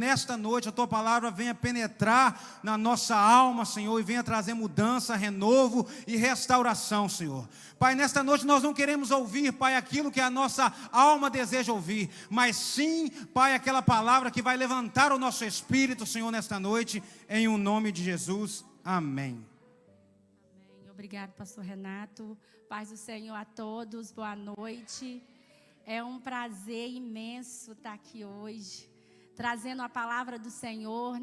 Nesta noite a Tua palavra venha penetrar na nossa alma, Senhor, e venha trazer mudança, renovo e restauração, Senhor. Pai, nesta noite nós não queremos ouvir, Pai, aquilo que a nossa alma deseja ouvir, mas sim, Pai, aquela palavra que vai levantar o nosso espírito, Senhor, nesta noite, em o nome de Jesus. Amém. Amém. Obrigado, pastor Renato. Paz do Senhor a todos, boa noite. É um prazer imenso estar aqui hoje, trazendo a palavra do Senhor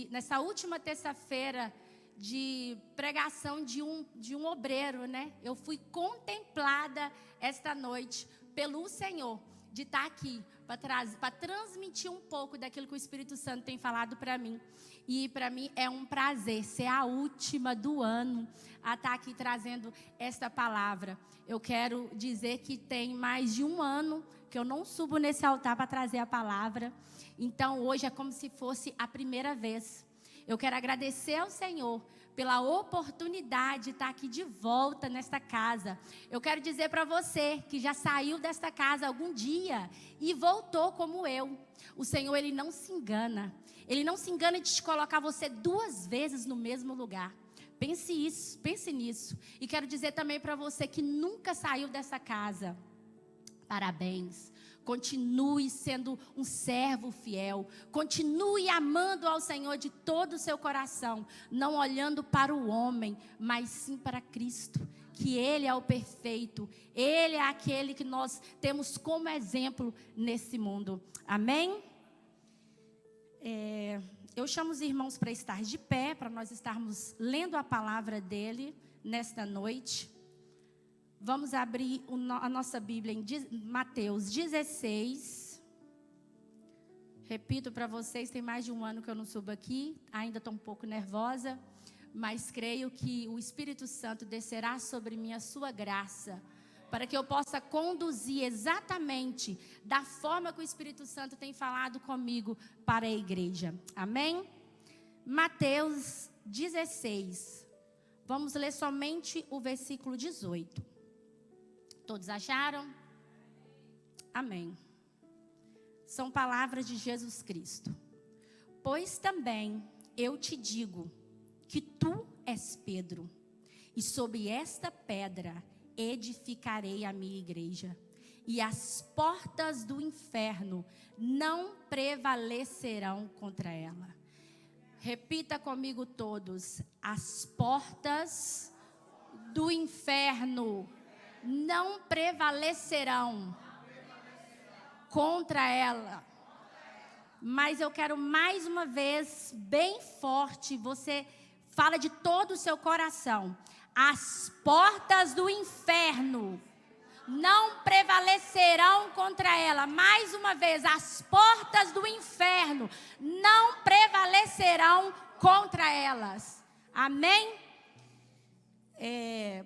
nessa última terça-feira de pregação de um obreiro, né? Eu fui contemplada esta noite pelo Senhor de estar aqui para transmitir um pouco daquilo que o Espírito Santo tem falado para mim. E para mim é um prazer ser a última do ano a estar aqui trazendo esta palavra. Eu quero dizer que tem mais de um ano que eu não subo nesse altar para trazer a palavra. Então hoje é como se fosse a primeira vez. Eu quero agradecer ao Senhor pela oportunidade de estar aqui de volta nesta casa. Eu quero dizer para você que já saiu desta casa algum dia e voltou como eu. O Senhor, Ele não se engana. Ele não se engana de te colocar você duas vezes no mesmo lugar. Pense nisso. E quero dizer também para você que nunca saiu dessa casa. Parabéns. Continue sendo um servo fiel. Continue amando ao Senhor de todo o seu coração. Não olhando para o homem, mas sim para Cristo. Que Ele é o perfeito. Ele é aquele que nós temos como exemplo nesse mundo. Amém? Eu chamo os irmãos para estar de pé, para nós estarmos lendo a palavra dele nesta noite. Vamos abrir a nossa Bíblia em Mateus 16. Repito para vocês, tem mais de um ano que eu não subo aqui. Ainda estou um pouco nervosa, mas creio que o Espírito Santo descerá sobre mim a sua graça, para que eu possa conduzir exatamente da forma que o Espírito Santo tem falado comigo para a igreja. Amém? Mateus 16. Vamos ler somente o versículo 18. Todos acharam? Amém. São palavras de Jesus Cristo. Pois também eu te digo que tu és Pedro, e sobre esta pedra edificarei a minha igreja, e as portas do inferno não prevalecerão contra ela. Repita comigo todos: as portas do inferno não prevalecerão contra ela. Mas eu quero mais uma vez, bem forte, você fala de todo o seu coração. As portas do inferno não prevalecerão contra ela. Mais uma vez, as portas do inferno não prevalecerão contra elas. Amém?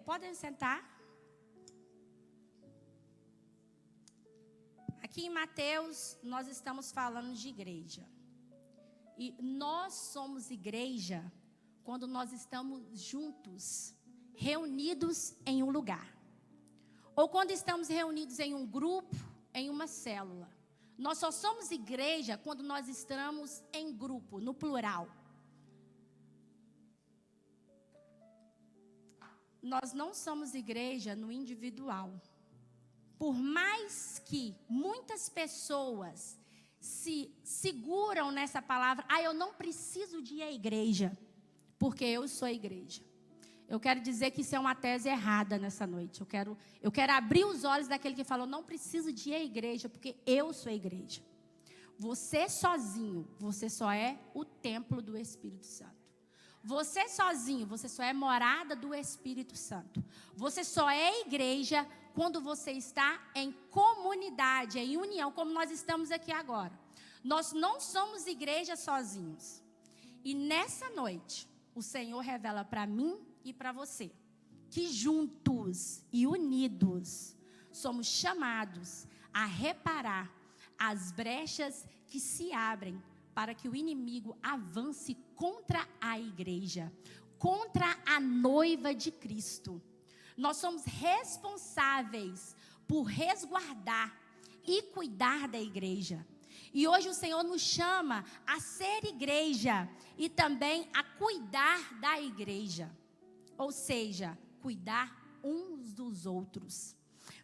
Podem sentar. Aqui em Mateus, nós estamos falando de igreja. E nós somos igreja quando nós estamos juntos, reunidos em um lugar. Ou quando estamos reunidos em um grupo, em uma célula. Nós só somos igreja quando nós estamos em grupo, no plural. Nós não somos igreja no individual. Por mais que muitas pessoas se seguram nessa palavra, eu não preciso de ir à igreja, porque eu sou a igreja. Eu quero dizer que isso é uma tese errada nessa noite. Eu quero abrir os olhos daquele que falou, não preciso de ir à igreja, porque eu sou a igreja. Você sozinho, você só é o templo do Espírito Santo. Você sozinho, você só é morada do Espírito Santo. Você só é igreja quando você está em comunidade, em união, como nós estamos aqui agora. Nós não somos igreja sozinhos. E nessa noite, o Senhor revela para mim e para você que juntos e unidos somos chamados a reparar as brechas que se abrem para que o inimigo avance contra a igreja, contra a noiva de Cristo. Nós somos responsáveis por resguardar e cuidar da igreja. E hoje o Senhor nos chama a ser igreja e também a cuidar da igreja. Ou seja, cuidar uns dos outros.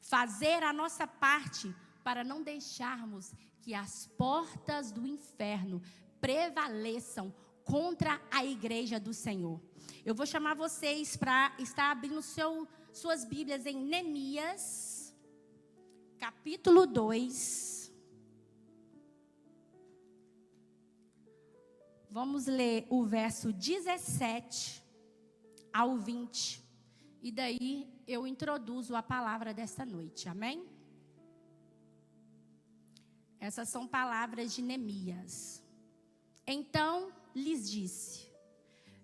Fazer a nossa parte para não deixarmos que as portas do inferno prevaleçam contra a igreja do Senhor. Eu vou chamar vocês para estar abrindo suas Bíblias em Neemias, capítulo 2. Vamos ler o verso 17 ao 20. E daí eu introduzo a palavra desta noite, amém? Essas são palavras de Neemias. Então lhes disse: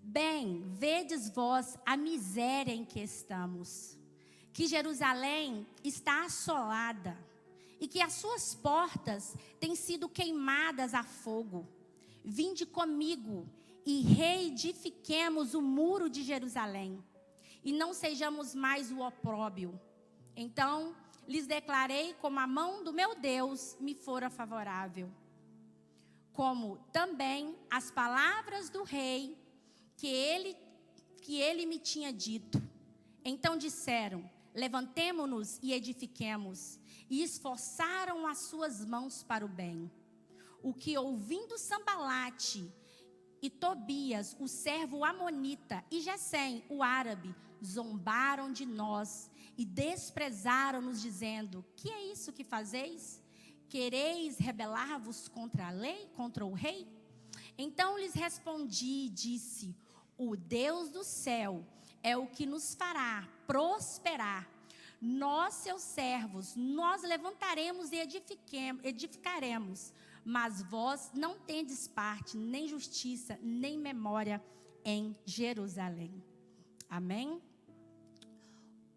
bem, vedes vós a miséria em que estamos, que Jerusalém está assolada, e que as suas portas têm sido queimadas a fogo. Vinde comigo e reedifiquemos o muro de Jerusalém, e não sejamos mais o opróbio. Então lhes declarei como a mão do meu Deus me fora favorável, como também as palavras do rei que ele me tinha dito. Então disseram: levantemo-nos e edifiquemos, e esforçaram as suas mãos para o bem. O que ouvindo Sambalate e Tobias, o servo amonita, e Gesem, o árabe, zombaram de nós e desprezaram-nos, dizendo: que é isso que fazeis? Quereis rebelar-vos contra a lei, contra o rei? Então lhes respondi e disse: o Deus do céu é o que nos fará prosperar. Nós, seus servos, nós levantaremos e edificaremos, mas vós não tendes parte, nem justiça, nem memória em Jerusalém. Amém?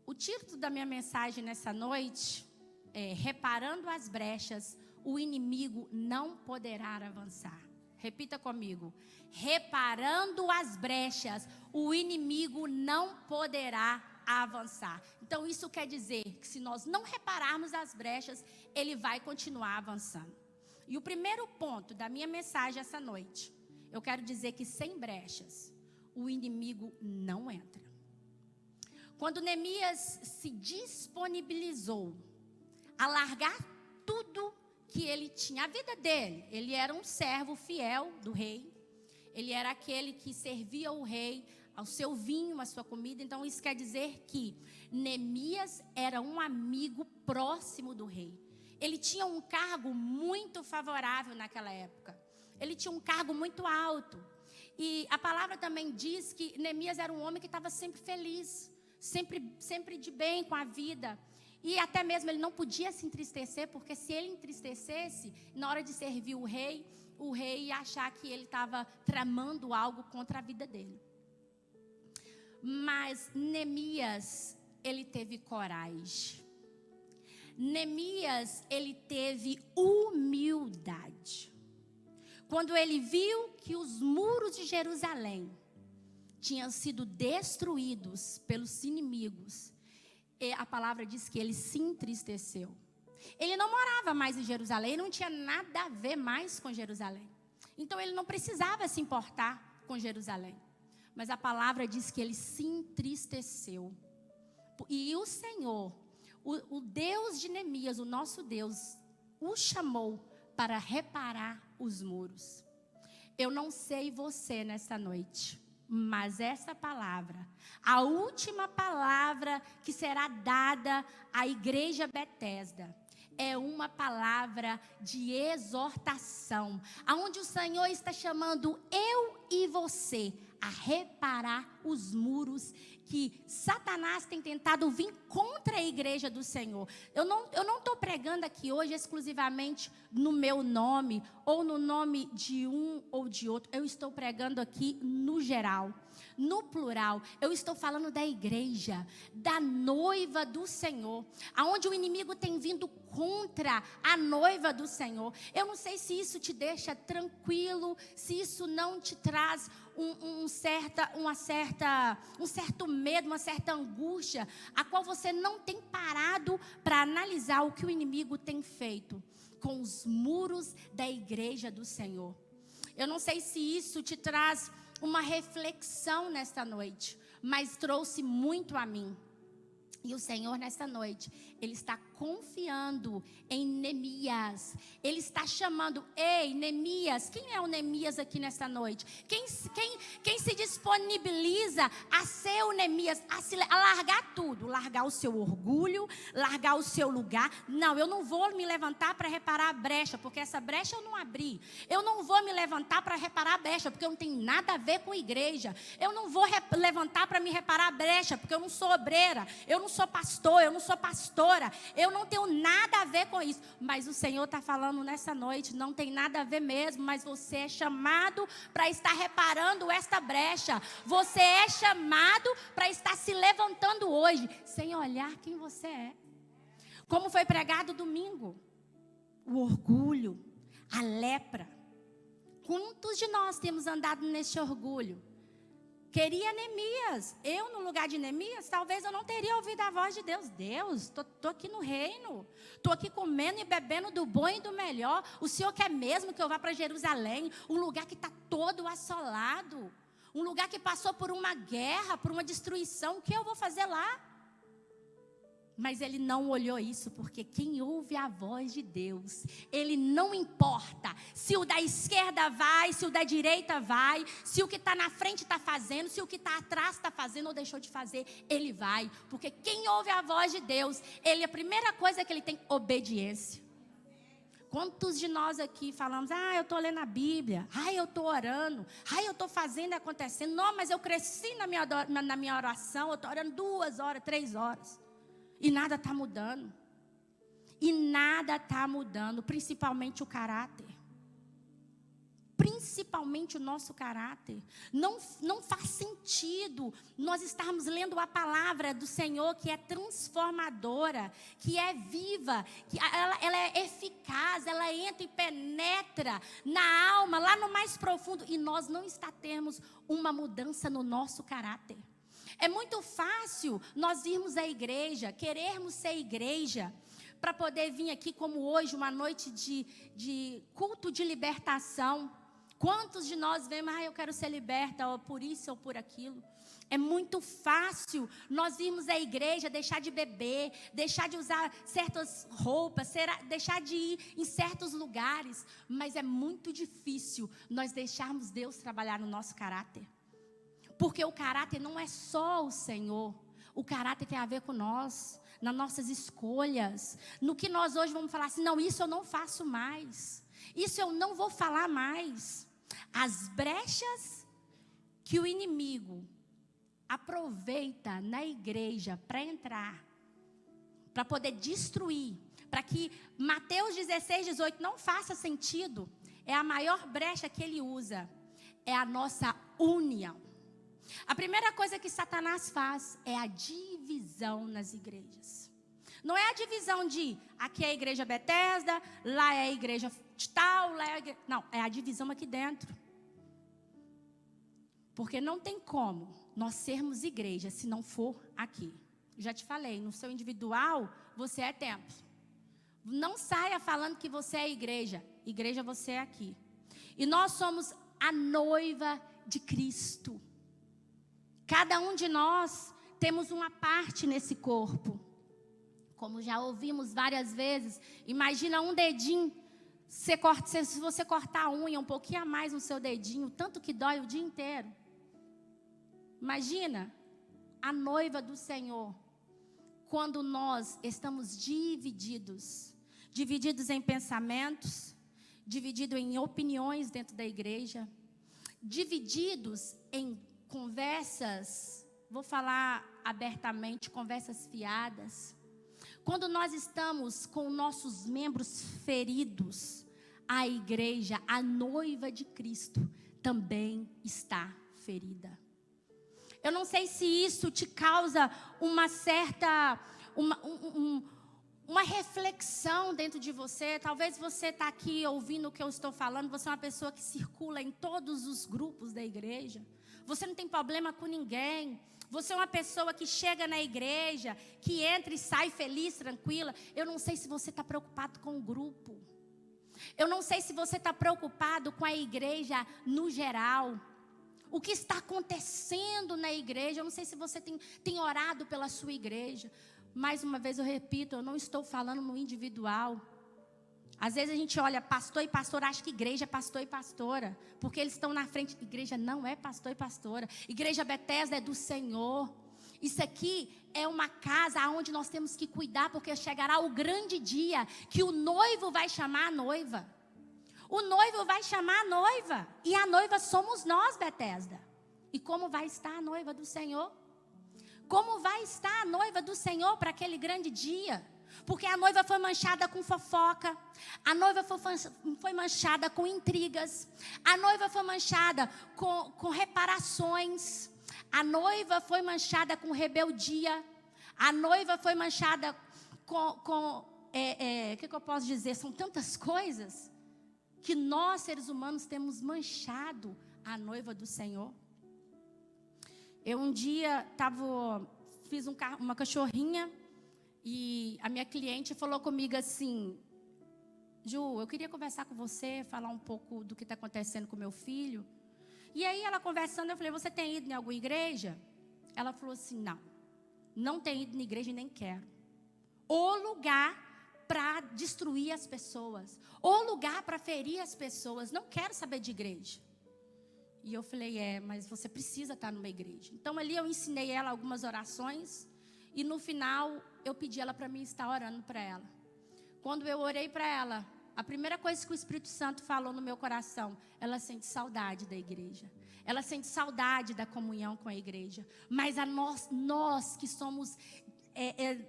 O título da minha mensagem nessa noite é: reparando as brechas, o inimigo não poderá avançar. Repita comigo: reparando as brechas, o inimigo não poderá avançar. Então isso quer dizer que se nós não repararmos as brechas, ele vai continuar avançando. E o primeiro ponto da minha mensagem essa noite, eu quero dizer que sem brechas, o inimigo não entra. Quando Neemias se disponibilizou a largar tudo que ele tinha, a vida dele, ele era um servo fiel do rei, ele era aquele que servia o rei, ao seu vinho, à sua comida. Então isso quer dizer que Neemias era um amigo próximo do rei. Ele tinha um cargo muito favorável naquela época. Ele tinha um cargo muito alto. E a palavra também diz que Neemias era um homem que estava sempre feliz, sempre de bem com a vida. E até mesmo ele não podia se entristecer, porque se ele entristecesse, na hora de servir o rei ia achar que ele estava tramando algo contra a vida dele. Mas Neemias, ele teve coragem. Neemias, ele teve humildade. Quando ele viu que os muros de Jerusalém tinham sido destruídos pelos inimigos, a palavra diz que ele se entristeceu. Ele não morava mais em Jerusalém, não tinha nada a ver mais com Jerusalém. Então ele não precisava se importar com Jerusalém. Mas a palavra diz que ele se entristeceu. E o Senhor, o Deus de Neemias, o nosso Deus, o chamou para reparar os muros. Eu não sei você nessa noite, mas essa palavra, a última palavra que será dada à igreja Betesda, é uma palavra de exortação, aonde o Senhor está chamando eu e você a reparar os muros que Satanás tem tentado vir contra a igreja do Senhor. Eu não estou pregando aqui hoje exclusivamente no meu nome, ou no nome de um ou de outro. Eu estou pregando aqui no geral, no plural. Eu estou falando da igreja, da noiva do Senhor, aonde o inimigo tem vindo contra a noiva do Senhor. Eu não sei se isso te deixa tranquilo, se isso não te traz um certo medo, uma certa angústia, a qual você não tem parado para analisar o que o inimigo tem feito. com os muros da igreja do Senhor. Eu não sei se isso te traz uma reflexão nesta noite, mas trouxe muito a mim. E o Senhor, nesta noite, Ele está confiando em Neemias. Ele está chamando, ei, Neemias, quem é o Neemias aqui nesta noite? Quem se disponibiliza a ser o Neemias, a largar tudo, largar o seu orgulho, largar o seu lugar? Não, eu não vou me levantar para reparar a brecha, porque essa brecha eu não abri. Eu não vou me levantar para reparar a brecha, porque eu não tenho nada a ver com igreja. Eu não vou levantar para me reparar a brecha, porque eu não sou obreira, eu não sou pastor, eu não sou pastora, eu não tenho nada a ver com isso. Mas o Senhor está falando nessa noite, não tem nada a ver mesmo, mas você é chamado para estar reparando esta brecha. Você é chamado para estar se levantando hoje, sem olhar quem você é. Como foi pregado domingo, o orgulho, a lepra. Quantos de nós temos andado nesse orgulho? Queria Neemias. Eu, no lugar de Neemias, talvez eu não teria ouvido a voz de Deus. Deus, estou aqui no reino. Estou aqui comendo e bebendo do bom e do melhor. O Senhor quer mesmo que eu vá para Jerusalém, um lugar que está todo assolado. Um lugar que passou por uma guerra, por uma destruição. O que eu vou fazer lá? Mas ele não olhou isso, porque quem ouve a voz de Deus, ele não importa se o da esquerda vai, se o da direita vai, se o que está na frente está fazendo, se o que está atrás está fazendo ou deixou de fazer, ele vai. Porque quem ouve a voz de Deus, a primeira coisa que ele tem, obediência. Quantos de nós aqui falamos, eu estou lendo a Bíblia, eu estou orando, eu estou fazendo e acontecendo. Não, mas eu cresci na minha oração, eu estou orando 2 horas, 3 horas. E nada está mudando. E nada está mudando, principalmente o caráter. Principalmente o nosso caráter. Não faz sentido nós estarmos lendo a palavra do Senhor, que é transformadora, que é viva, que ela é eficaz, ela entra e penetra na alma, lá no mais profundo, e nós não termos uma mudança no nosso caráter. É muito fácil nós irmos à igreja, querermos ser igreja, para poder vir aqui como hoje, uma noite de culto de libertação. Quantos de nós vemos, eu quero ser liberta, ou por isso ou por aquilo. É muito fácil nós irmos à igreja, deixar de beber, deixar de usar certas roupas, deixar de ir em certos lugares. Mas é muito difícil nós deixarmos Deus trabalhar no nosso caráter. Porque o caráter não é só o Senhor. O caráter tem a ver com nós, nas nossas escolhas. No que nós hoje vamos falar assim, não, isso eu não faço mais. Isso eu não vou falar mais. As brechas que o inimigo aproveita na igreja para entrar, para poder destruir, para que Mateus 16:18 não faça sentido, é a maior brecha que ele usa. É a nossa união. A primeira coisa que Satanás faz é a divisão nas igrejas. Não é a divisão de aqui é a igreja Betesda, lá é a igreja de tal, lá é a igreja... Não, é a divisão aqui dentro. Porque não tem como nós sermos igreja se não for aqui. Já te falei, no seu individual, você é templo. Não saia falando que você é igreja. Igreja você é aqui. E nós somos a noiva de Cristo. Cada um de nós temos uma parte nesse corpo. Como já ouvimos várias vezes, imagina um dedinho, se você cortar a unha um pouquinho a mais no seu dedinho, tanto que dói o dia inteiro. Imagina a noiva do Senhor, quando nós estamos divididos em pensamentos, divididos em opiniões dentro da igreja, divididos em conversas, vou falar abertamente, conversas fiadas. Quando nós estamos com nossos membros feridos, a igreja, a noiva de Cristo, também está ferida. Eu não sei se isso te causa uma certa, uma reflexão dentro de você. Talvez você está aqui ouvindo o que eu estou falando, você é uma pessoa que circula em todos os grupos da igreja. Você não tem problema com ninguém. Você é uma pessoa que chega na igreja, que entra e sai feliz, tranquila. Eu não sei se você está preocupado com o grupo. Eu não sei se você está preocupado com a igreja no geral. O que está acontecendo na igreja. Eu não sei se você tem orado pela sua igreja. Mais uma vez eu repito, eu não estou falando no individual. Às vezes a gente olha pastor e pastora, acha que igreja é pastor e pastora, porque eles estão na frente. Igreja não é pastor e pastora. Igreja Bethesda é do Senhor. Isso aqui é uma casa onde nós temos que cuidar, porque chegará o grande dia que o noivo vai chamar a noiva. O noivo vai chamar a noiva, e a noiva somos nós, Bethesda. E como vai estar a noiva do Senhor? Como vai estar a noiva do Senhor para aquele grande dia? Porque a noiva foi manchada com fofoca, a noiva foi manchada com intrigas, a noiva foi manchada com reparações, a noiva foi manchada com rebeldia, a noiva foi manchada o que eu posso dizer? São tantas coisas que nós, seres humanos, temos manchado a noiva do Senhor. Eu um dia fiz uma cachorrinha, e a minha cliente falou comigo assim: Ju, eu queria conversar com você, falar um pouco do que está acontecendo com meu filho. E aí ela conversando, eu falei: você tem ido em alguma igreja? Ela falou assim: não tenho ido na igreja e nem quero. O lugar para destruir as pessoas, o lugar para ferir as pessoas, não quero saber de igreja. E eu falei: mas você precisa estar numa igreja. Então ali eu ensinei ela algumas orações, e no final eu pedi ela para mim estar orando para ela. Quando eu orei para ela, a primeira coisa que o Espírito Santo falou no meu coração: ela sente saudade da igreja, ela sente saudade da comunhão com a igreja. Mas nós que somos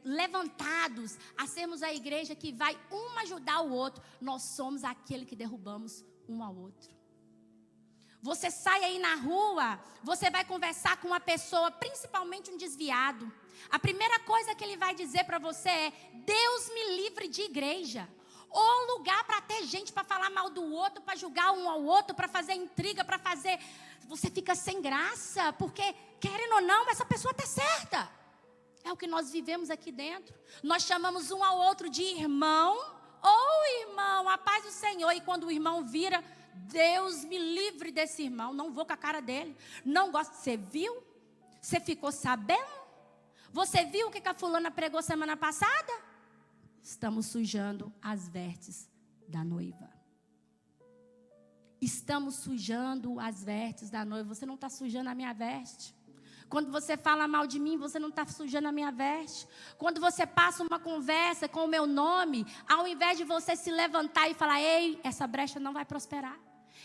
levantados a sermos a igreja que vai um ajudar o outro, nós somos aquele que derrubamos um ao outro. Você sai aí na rua, você vai conversar com uma pessoa, principalmente um desviado. A primeira coisa que ele vai dizer para você é: Deus me livre de igreja. Ou lugar para ter gente para falar mal do outro, para julgar um ao outro, para fazer intriga, para fazer... Você fica sem graça, porque, querendo ou não, essa pessoa está certa. É o que nós vivemos aqui dentro. Nós chamamos um ao outro de irmão. Irmão, a paz do Senhor. E quando o irmão vira: Deus me livre desse irmão, não vou com a cara dele, não gosto. Você viu? Você ficou sabendo? Você viu o que a fulana pregou semana passada? Estamos sujando as vestes da noiva. Estamos sujando as vestes da noiva. Você não está sujando a minha veste. Quando você fala mal de mim, você não está sujando a minha veste. Quando você passa uma conversa com o meu nome, ao invés de você se levantar e falar: ei, essa brecha não vai prosperar,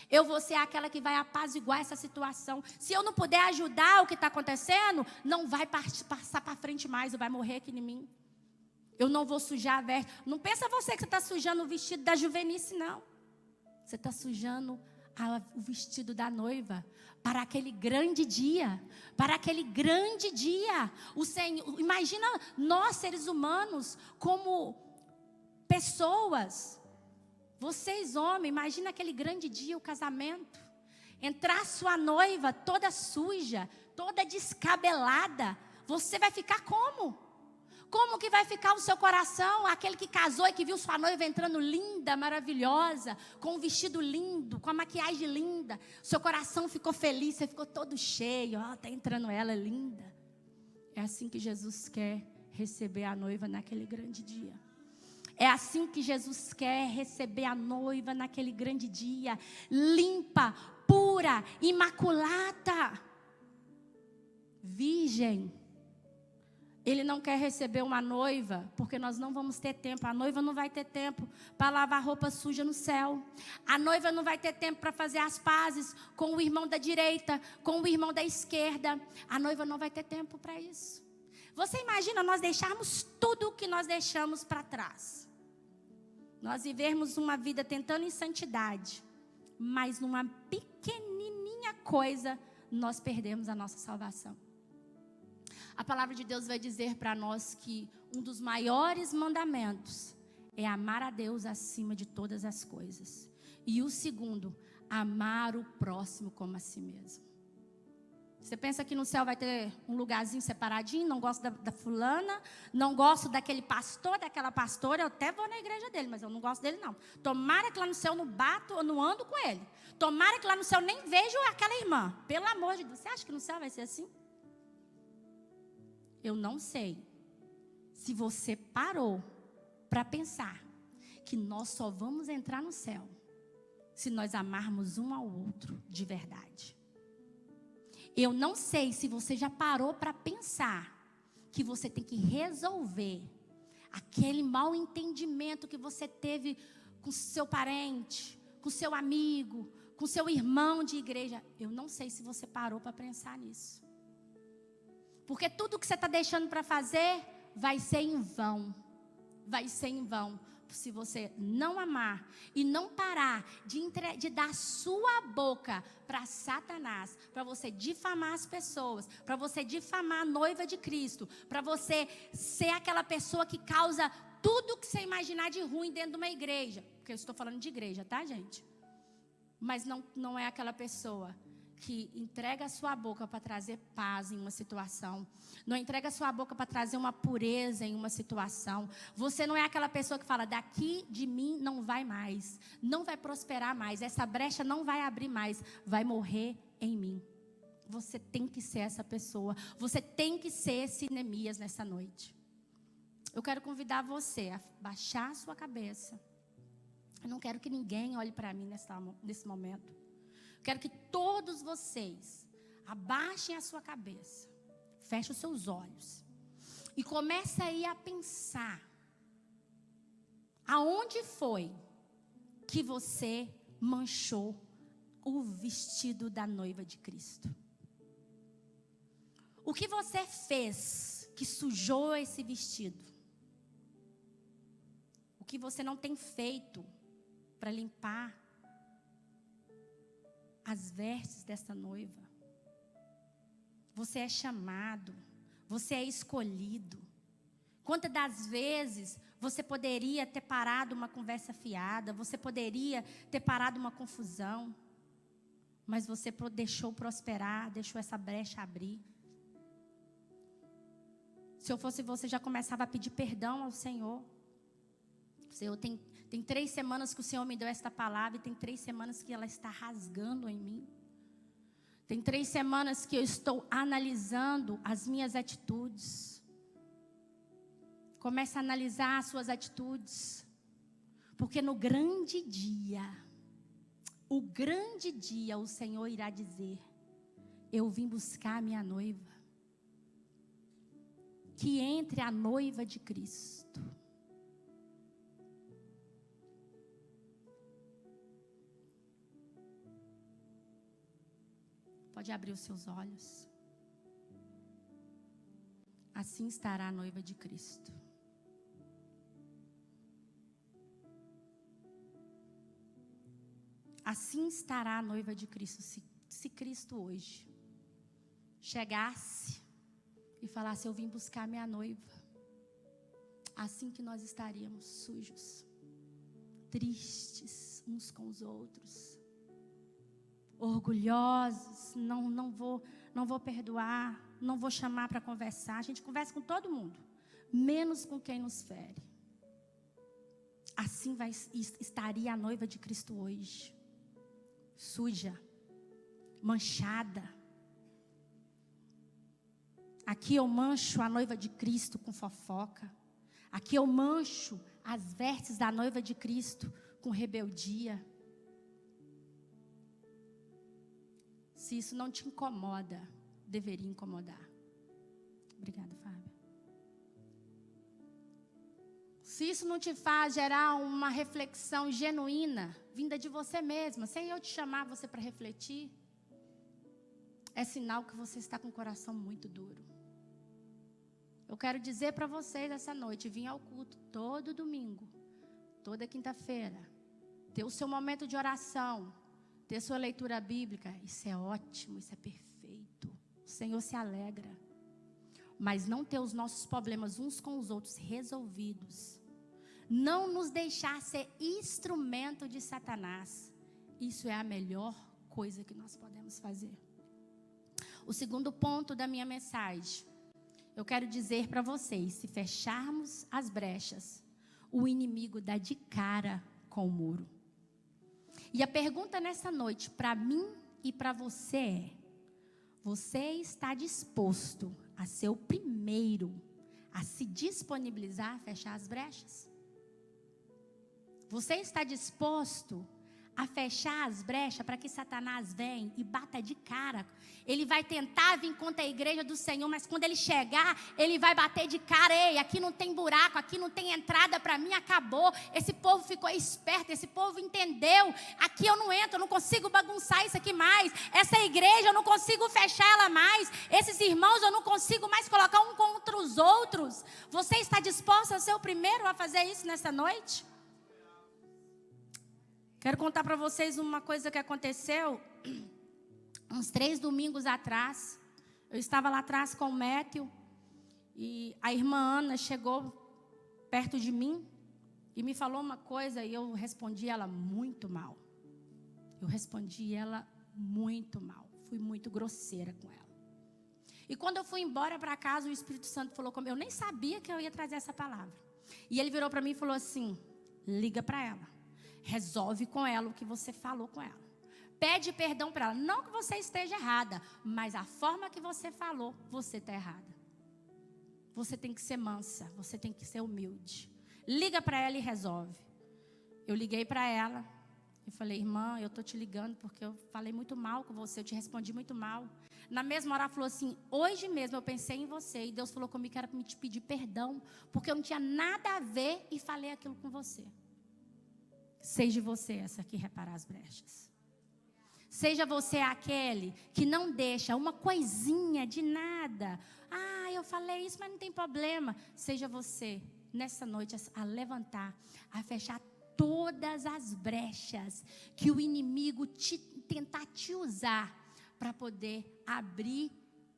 eu vou ser aquela que vai apaziguar essa situação. Se eu não puder ajudar o que está acontecendo, não vai passar para frente mais, vai morrer aqui em mim. Eu não vou sujar a veste. Não pensa você que você está sujando o vestido da juvenice, não. Você está sujando o vestido da noiva para aquele grande dia. Para aquele grande dia. O Senhor, imagina nós, seres humanos, como pessoas. Vocês, homens, imagina aquele grande dia, o casamento. Entrar sua noiva toda suja, toda descabelada. Você vai ficar como? Como que vai ficar o seu coração? Aquele que casou e que viu sua noiva entrando linda, maravilhosa, com um vestido lindo, com a maquiagem linda. Seu coração ficou feliz, você ficou todo cheio. Está entrando ela linda. É assim que Jesus quer receber a noiva naquele grande dia. É assim que Jesus quer receber a noiva naquele grande dia. Limpa, pura, imaculada, virgem. Ele não quer receber uma noiva, porque nós não vamos ter tempo. A noiva não vai ter tempo para lavar roupa suja no céu. A noiva não vai ter tempo para fazer as pazes com o irmão da direita, com o irmão da esquerda. A noiva não vai ter tempo para isso. Você imagina nós deixarmos tudo o que nós deixamos para trás. Nós vivermos uma vida tentando em santidade, mas numa pequenininha coisa, nós perdemos a nossa salvação. A palavra de Deus vai dizer para nós que um dos maiores mandamentos é amar a Deus acima de todas as coisas. E o segundo, amar o próximo como a si mesmo. Você pensa que no céu vai ter um lugarzinho separadinho? Não gosto da fulana, não gosto daquele pastor, daquela pastora. Eu até vou na igreja dele, mas eu não gosto dele não. Tomara que lá no céu eu não bato, eu não ando com ele. Tomara que lá no céu eu nem vejo aquela irmã. Pelo amor de Deus, você acha que no céu vai ser assim? Eu não sei se você parou para pensar que nós só vamos entrar no céu se nós amarmos um ao outro de verdade. Eu não sei se você já parou para pensar que você tem que resolver aquele mal entendimento que você teve com seu parente, com seu amigo, com seu irmão de igreja. Eu não sei se você parou para pensar nisso. Porque tudo que você está deixando para fazer vai ser em vão. Vai ser em vão. Se você não amar e não parar de dar sua boca para Satanás, para você difamar as pessoas, para você difamar a noiva de Cristo, para você ser aquela pessoa que causa tudo que você imaginar de ruim dentro de uma igreja, porque eu estou falando de igreja, tá, gente? Mas não é aquela pessoa que entrega a sua boca para trazer paz em uma situação. Não entrega a sua boca para trazer uma pureza em uma situação. Você não é aquela pessoa que fala, daqui de mim não vai mais. Não vai prosperar mais. Essa brecha não vai abrir mais. Vai morrer em mim. Você tem que ser essa pessoa. Você tem que ser esse Neemias nessa noite. Eu quero convidar você a baixar a sua cabeça. Eu não quero que ninguém olhe para mim nesse momento. Quero que todos vocês abaixem a sua cabeça, fechem os seus olhos e comece aí a pensar aonde foi que você manchou o vestido da noiva de Cristo. O que você fez que sujou esse vestido? O que você não tem feito para limpar as vestes dessa noiva? Você é chamado, você é escolhido. Quantas das vezes você poderia ter parado uma conversa fiada, você poderia ter parado uma confusão, mas você deixou prosperar, deixou essa brecha abrir. Se eu fosse você, já começava a pedir perdão ao Senhor. Senhor, tem 3 semanas que o Senhor me deu esta palavra, e tem 3 semanas que ela está rasgando em mim. Tem 3 semanas que eu estou analisando as minhas atitudes. Comece a analisar as suas atitudes. Porque no grande dia, o Senhor irá dizer, eu vim buscar a minha noiva. Que entre a noiva de Cristo. Pode abrir os seus olhos. Assim estará a noiva de Cristo. Assim estará a noiva de Cristo. Se Cristo hoje chegasse e falasse, eu vim buscar minha noiva. Assim que nós estaríamos sujos, tristes uns com os outros, orgulhosos, não vou perdoar, não vou chamar para conversar. A gente conversa com todo mundo, menos com quem nos fere. Assim estaria a noiva de Cristo hoje, suja, manchada. Aqui eu mancho a noiva de Cristo com fofoca. Aqui eu mancho as vestes da noiva de Cristo com rebeldia. Se isso não te incomoda, deveria incomodar. Obrigada, Fábio. Se isso não te faz gerar uma reflexão genuína, vinda de você mesma, sem eu te chamar você para refletir, é sinal que você está com o coração muito duro. Eu quero dizer para vocês essa noite, vim ao culto todo domingo, toda quinta-feira, ter o seu momento de oração, ter sua leitura bíblica, isso é ótimo, isso é perfeito. O Senhor se alegra. Mas não ter os nossos problemas uns com os outros resolvidos, não nos deixar ser instrumento de Satanás, isso é a melhor coisa que nós podemos fazer. O segundo ponto da minha mensagem, eu quero dizer para vocês, se fecharmos as brechas, o inimigo dá de cara com o muro. E a pergunta nessa noite, para mim e para você é: você está disposto a ser o primeiro a se disponibilizar a fechar as brechas? Você está disposto a fechar as brechas para que Satanás venha e bata de cara? Ele vai tentar vir contra a igreja do Senhor, mas quando ele chegar, ele vai bater de cara. Ei, aqui não tem buraco, aqui não tem entrada para mim, acabou. Esse povo ficou esperto, esse povo entendeu. Aqui eu não entro, eu não consigo bagunçar isso aqui mais. Essa igreja eu não consigo fechar ela mais. Esses irmãos eu não consigo mais colocar um contra os outros. Você está disposto a ser o primeiro a fazer isso nessa noite? Quero contar para vocês uma coisa que aconteceu uns 3 domingos atrás. Eu estava lá atrás com o Métio e a irmã Ana chegou perto de mim e me falou uma coisa e eu respondi ela muito mal. Fui muito grosseira com ela. E quando eu fui embora para casa, o Espírito Santo falou comigo. Eu nem sabia que eu ia trazer essa palavra. E ele virou para mim e falou assim: liga para ela. Resolve com ela o que você falou com ela. Pede perdão para ela. Não que você esteja errada, mas a forma que você falou, você está errada. Você tem que ser mansa, você tem que ser humilde. Liga para ela e resolve. Eu liguei para ela e falei: irmã, eu estou te ligando porque eu falei muito mal com você, eu te respondi muito mal. Na mesma hora ela falou assim: hoje mesmo eu pensei em você e Deus falou comigo que era para me te pedir perdão, porque eu não tinha nada a ver e falei aquilo com você. Seja você essa que reparar as brechas. Seja você aquele que não deixa uma coisinha de nada. Ah, eu falei isso, mas não tem problema. Seja você, nessa noite, a levantar, a fechar todas as brechas que o inimigo tentar te usar para poder abrir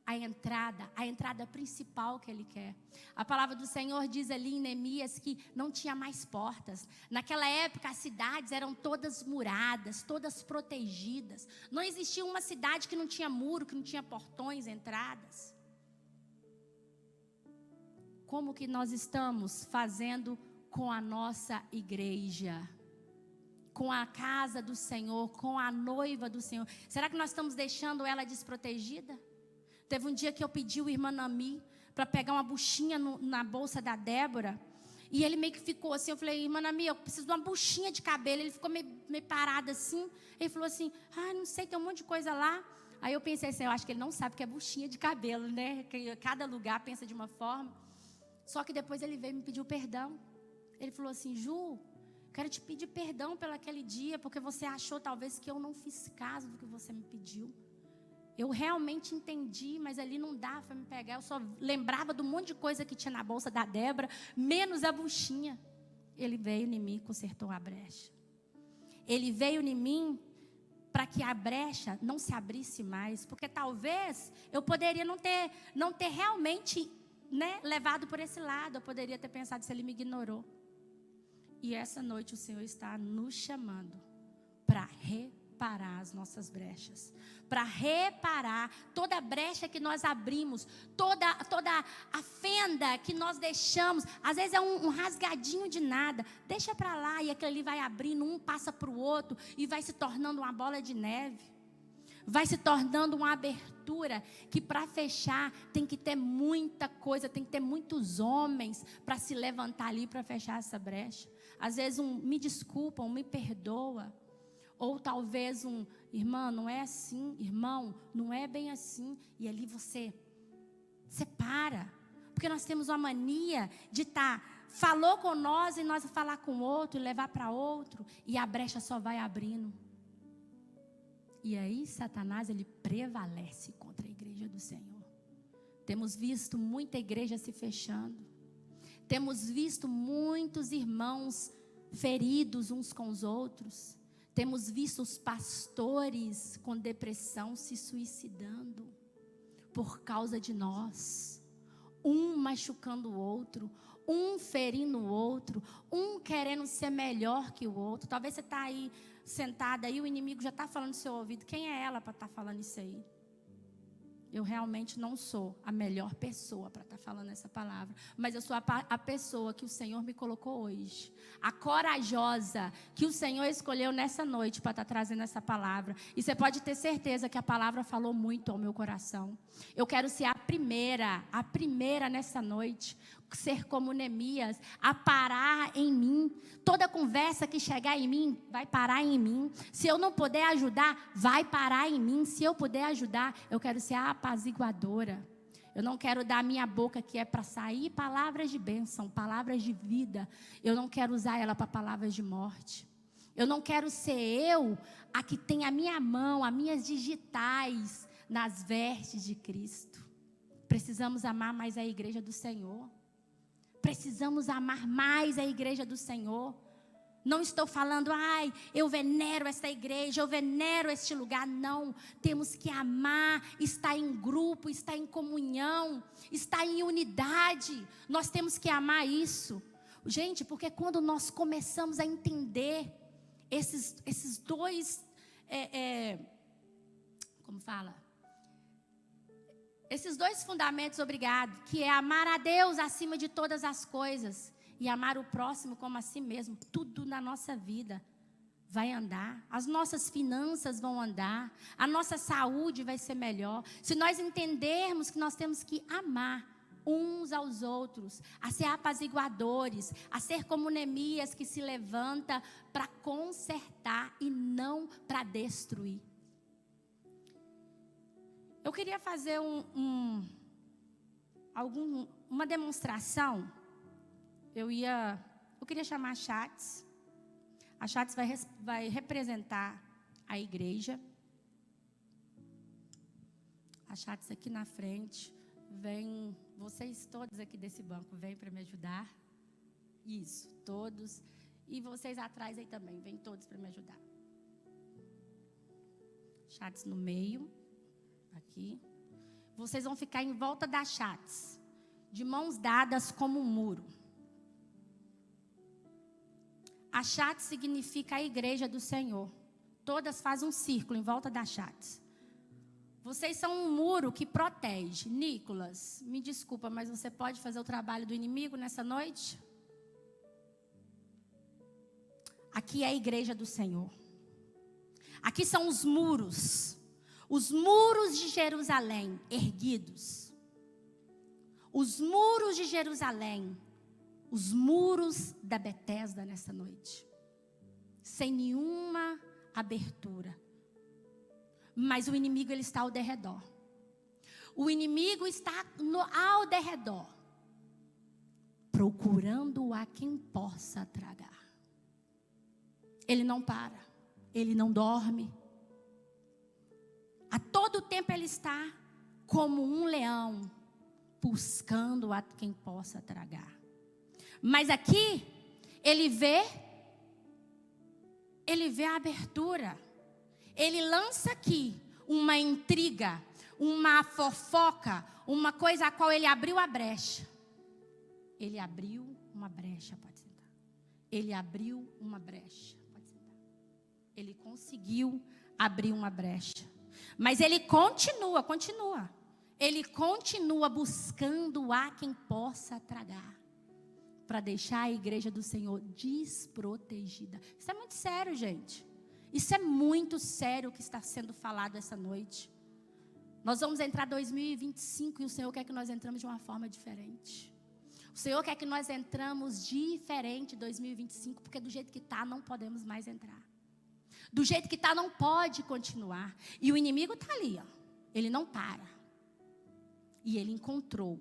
a entrada principal que ele quer. A palavra do Senhor diz ali em Neemias que não tinha mais portas. Naquela época as cidades eram todas muradas, todas protegidas. Não existia uma cidade que não tinha muro, que não tinha portões, entradas. Como que nós estamos fazendo com a nossa igreja? Com a casa do Senhor, com a noiva do Senhor? Será que nós estamos deixando ela desprotegida? Teve um dia que eu pedi o irmão Nami para pegar uma buchinha na bolsa da Débora. E ele meio que ficou assim. Eu falei: irmã Nami, eu preciso de uma buchinha de cabelo. Ele ficou meio parado assim. Ele falou assim: não sei, tem um monte de coisa lá. Aí eu pensei assim: eu acho que ele não sabe que é buchinha de cabelo, né? Que cada lugar pensa de uma forma. Só que depois ele veio e me pediu perdão. Ele falou assim: Ju, quero te pedir perdão pelo aquele dia, porque você achou talvez que eu não fiz caso do que você me pediu. Eu realmente entendi, mas ali não dava para me pegar. Eu só lembrava do monte de coisa que tinha na bolsa da Débora, menos a buchinha. Ele veio em mim e consertou a brecha. Ele veio em mim para que a brecha não se abrisse mais. Porque talvez eu poderia não ter realmente, levado por esse lado. Eu poderia ter pensado se ele me ignorou. E essa noite o Senhor está nos chamando para reparar as nossas brechas, para reparar toda a brecha que nós abrimos, toda a fenda que nós deixamos. Às vezes é um rasgadinho de nada, deixa para lá, e aquilo ali vai abrindo, um passa para o outro e vai se tornando uma bola de neve, vai se tornando uma abertura que para fechar tem que ter muita coisa, tem que ter muitos homens para se levantar ali para fechar essa brecha. Às vezes me desculpa, me perdoa. Ou talvez irmã, não é assim, irmão, não é bem assim. E ali você para. Porque nós temos uma mania de falou com nós e nós falar com outro e levar para outro. E a brecha só vai abrindo. E aí Satanás, ele prevalece contra a igreja do Senhor. Temos visto muita igreja se fechando. Temos visto muitos irmãos feridos uns com os outros. Temos visto os pastores com depressão se suicidando por causa de nós. Um machucando o outro, um ferindo o outro, um querendo ser melhor que o outro. Talvez você está aí sentada aí, o inimigo já está falando no seu ouvido: quem é ela para estar falando isso aí? eu realmente não sou a melhor pessoa para estar falando essa palavra, mas eu sou a pessoa que o Senhor me colocou hoje, a corajosa que o Senhor escolheu nessa noite para estar trazendo essa palavra. E você pode ter certeza que a palavra falou muito ao meu coração. Eu quero ser a primeira nessa noite, ser como Neemias, a parar em mim. Toda conversa que chegar em mim, vai parar em mim. Se eu não puder ajudar, vai parar em mim. Se eu puder ajudar, eu quero ser a apaziguadora. Eu não quero dar a minha boca, que é para sair palavras de bênção, palavras de vida. Eu não quero usar ela para palavras de morte. Eu não quero ser eu a que tem a minha mão, as minhas digitais nas vestes de Cristo. Precisamos amar mais a igreja do Senhor. Precisamos amar mais a igreja do Senhor. Não estou falando, eu venero essa igreja, eu venero este lugar. Não, temos que amar, estar em grupo, estar em comunhão, estar em unidade. Nós temos que amar isso. Gente, porque quando nós começamos a entender esses dois, como fala? Esses dois fundamentos, que é amar a Deus acima de todas as coisas e amar o próximo como a si mesmo. Tudo na nossa vida vai andar, as nossas finanças vão andar, a nossa saúde vai ser melhor. Se nós entendermos que nós temos que amar uns aos outros, a ser apaziguadores, a ser como Neemias, que se levanta para consertar e não para destruir. Eu queria fazer uma demonstração. Eu queria chamar a Chats. A Chats vai representar a igreja. A Chats aqui na frente. Vem, vocês todos aqui desse banco, vêm para me ajudar. Isso, todos. E vocês atrás aí também, vêm todos para me ajudar. Chats no meio. Aqui. Vocês vão ficar em volta das Chats, de mãos dadas como um muro. A Chats significa a igreja do Senhor. Todas fazem um círculo em volta das Chats. Vocês são um muro que protege. Nicolas, me desculpa, mas você pode fazer o trabalho do inimigo nessa noite? Aqui é a igreja do Senhor. Aqui são os muros. Os muros de Jerusalém erguidos. Os muros de Jerusalém. Os muros da Betesda nessa noite. Sem nenhuma abertura. Mas o inimigo, ele está ao derredor. O inimigo está ao derredor. Procurando a quem possa tragar. Ele não para. Ele não dorme. A todo tempo ele está como um leão, buscando a quem possa tragar. Mas aqui, ele vê a abertura. Ele lança aqui uma intriga, uma fofoca, uma coisa a qual ele abriu a brecha. Ele abriu uma brecha, pode sentar. Ele abriu uma brecha, pode sentar. Ele conseguiu abrir uma brecha. Mas ele continua. Ele continua buscando a quem possa tragar. Para deixar a igreja do Senhor desprotegida. Isso é muito sério, gente. Isso é muito sério o que está sendo falado essa noite. Nós vamos entrar em 2025 e o Senhor quer que nós entramos de uma forma diferente. O Senhor quer que nós entramos diferente em 2025, porque do jeito que está não podemos mais entrar. Do jeito que está, não pode continuar. E o inimigo está ali, ó. Ele não para. E ele encontrou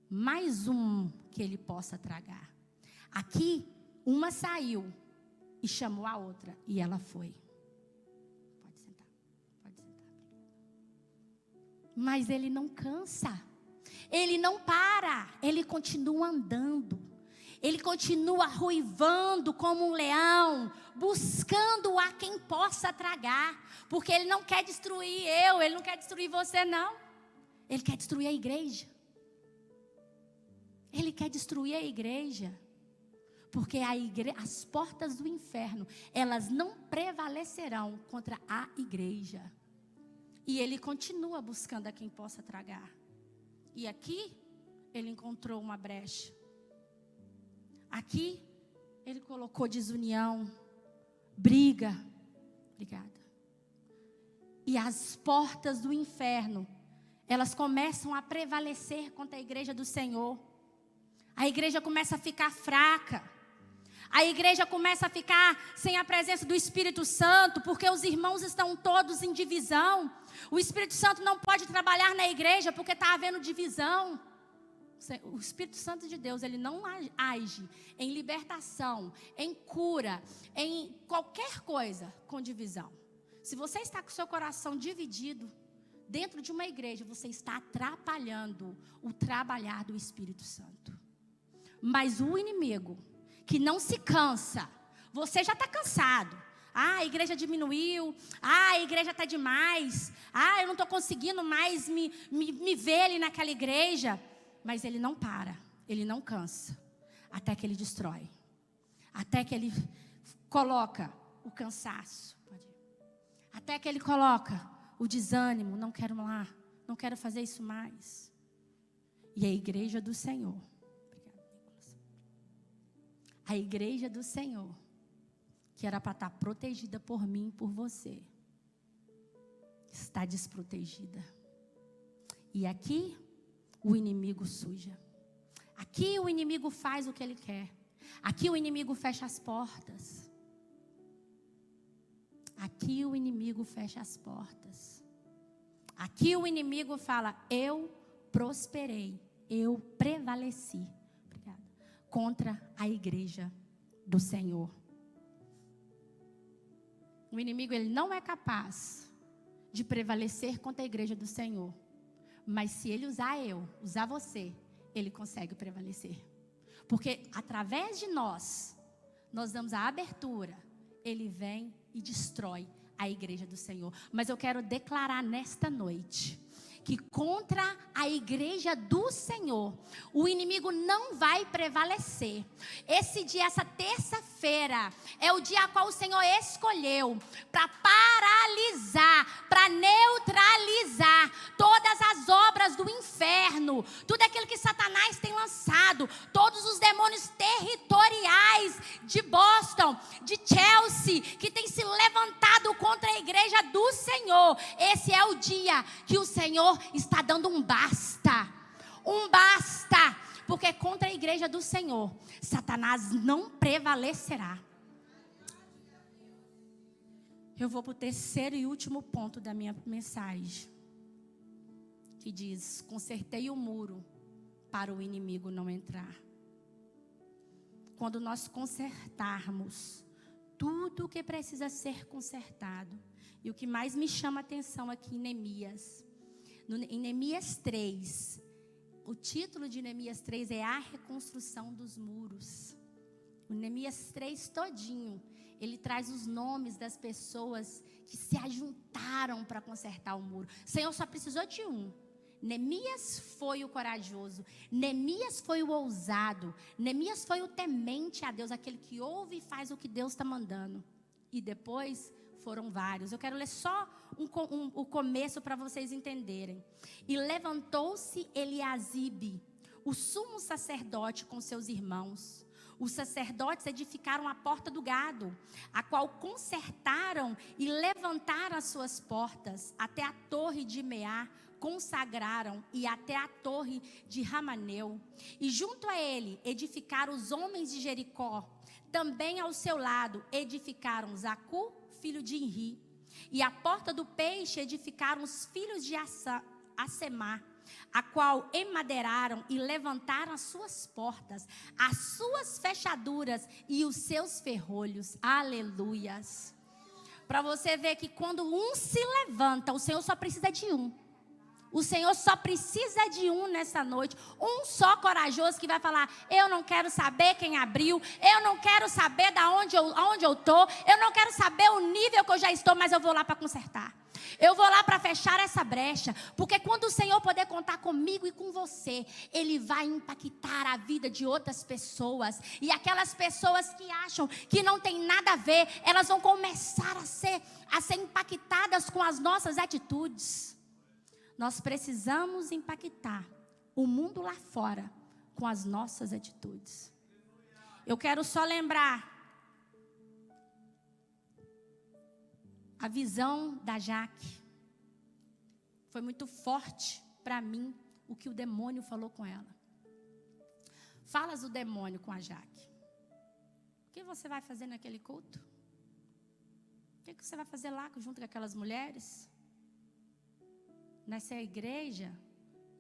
mais um que ele possa tragar. Aqui, uma saiu e chamou a outra. E ela foi. Pode sentar. Mas ele não cansa. Ele não para. Ele continua andando. Ele continua ruivando como um leão, buscando a quem possa tragar. Porque ele não quer destruir ele não quer destruir você, não. Ele quer destruir a igreja. Ele quer destruir a igreja. Porque as portas do inferno, elas não prevalecerão contra a igreja. E ele continua buscando a quem possa tragar. E aqui, ele encontrou uma brecha. Aqui, ele colocou desunião, briga. Obrigada. E as portas do inferno, elas começam a prevalecer contra a igreja do Senhor. A igreja começa a ficar fraca. A igreja começa a ficar sem a presença do Espírito Santo, porque os irmãos estão todos em divisão. O Espírito Santo não pode trabalhar na igreja porque está havendo divisão. O Espírito Santo de Deus, ele não age em libertação, em cura, em qualquer coisa com divisão. Se você está com o seu coração dividido dentro de uma igreja, você está atrapalhando o trabalhar do Espírito Santo. Mas o inimigo, que não se cansa, você já está cansado. A igreja diminuiu, a igreja está demais, eu não estou conseguindo mais me ver ali naquela igreja. Mas ele não para, ele não cansa, até que ele destrói, até que ele coloca o cansaço, até que ele coloca o desânimo, não quero lá, não quero fazer isso mais. E a igreja do Senhor, a igreja do Senhor, que era para estar protegida por mim e por você, está desprotegida. E aqui o inimigo suja. Aqui o inimigo faz o que ele quer. Aqui o inimigo fecha as portas. Aqui o inimigo fecha as portas. Aqui o inimigo fala: eu prosperei, eu prevaleci. Obrigada. Contra a igreja do Senhor. O inimigo, ele não é capaz de prevalecer contra a igreja do Senhor. Mas se ele usar você, ele consegue prevalecer. Porque através de nós damos a abertura, ele vem e destrói a igreja do Senhor. Mas eu quero declarar nesta noite que contra a igreja do Senhor, o inimigo não vai prevalecer. Esse dia, essa terça-feira, é o dia a qual o Senhor escolheu para paralisar, para neutralizar todas as obras do inferno, tudo aquilo que Satanás tem lançado, todos os demônios territoriais de Boston, de Chelsea, que tem se levantado contra a igreja do Senhor. Esse é o dia que o Senhor está dando um basta, porque contra a igreja do Senhor, Satanás não prevalecerá. Eu vou para o terceiro e último ponto da minha mensagem, que diz: consertei o muro para o inimigo não entrar. Quando nós consertarmos tudo o que precisa ser consertado, e o que mais me chama a atenção aqui em Neemias, em Neemias 3, o título de Neemias 3 é a reconstrução dos muros. O Neemias 3 todinho, ele traz os nomes das pessoas que se ajuntaram para consertar o muro. O Senhor só precisou de um. Neemias foi o corajoso, Neemias foi o ousado, Neemias foi o temente a Deus, aquele que ouve e faz o que Deus está mandando. E depois foram vários. Eu quero ler só o começo para vocês entenderem. E levantou-se Eliasibe, o sumo sacerdote, com seus irmãos. Os sacerdotes edificaram a porta do gado, a qual consertaram e levantaram as suas portas, até a torre de Meá, consagraram, e até a torre de Ramaneu. E junto a ele edificaram os homens de Jericó. Também ao seu lado edificaram Zacu, filho de Inri. E a porta do peixe edificaram os filhos de Assemá, a qual emadeiraram e levantaram as suas portas, as suas fechaduras e os seus ferrolhos. Aleluias. Para você ver que quando um se levanta, o Senhor só precisa de um. O Senhor só precisa de um nessa noite, um só corajoso que vai falar: eu não quero saber quem abriu, eu não quero saber aonde eu estou, eu não quero saber o nível que eu já estou, mas eu vou lá para consertar. Eu vou lá para fechar essa brecha, porque quando o Senhor poder contar comigo e com você, Ele vai impactar a vida de outras pessoas. E aquelas pessoas que acham que não tem nada a ver, elas vão começar a ser impactadas com as nossas atitudes. Nós precisamos impactar o mundo lá fora com as nossas atitudes. Eu quero só lembrar a visão da Jaque. Foi muito forte para mim o que o demônio falou com ela. Falas do demônio com a Jaque. O que você vai fazer naquele culto? O que você vai fazer lá junto com aquelas mulheres? Nessa igreja,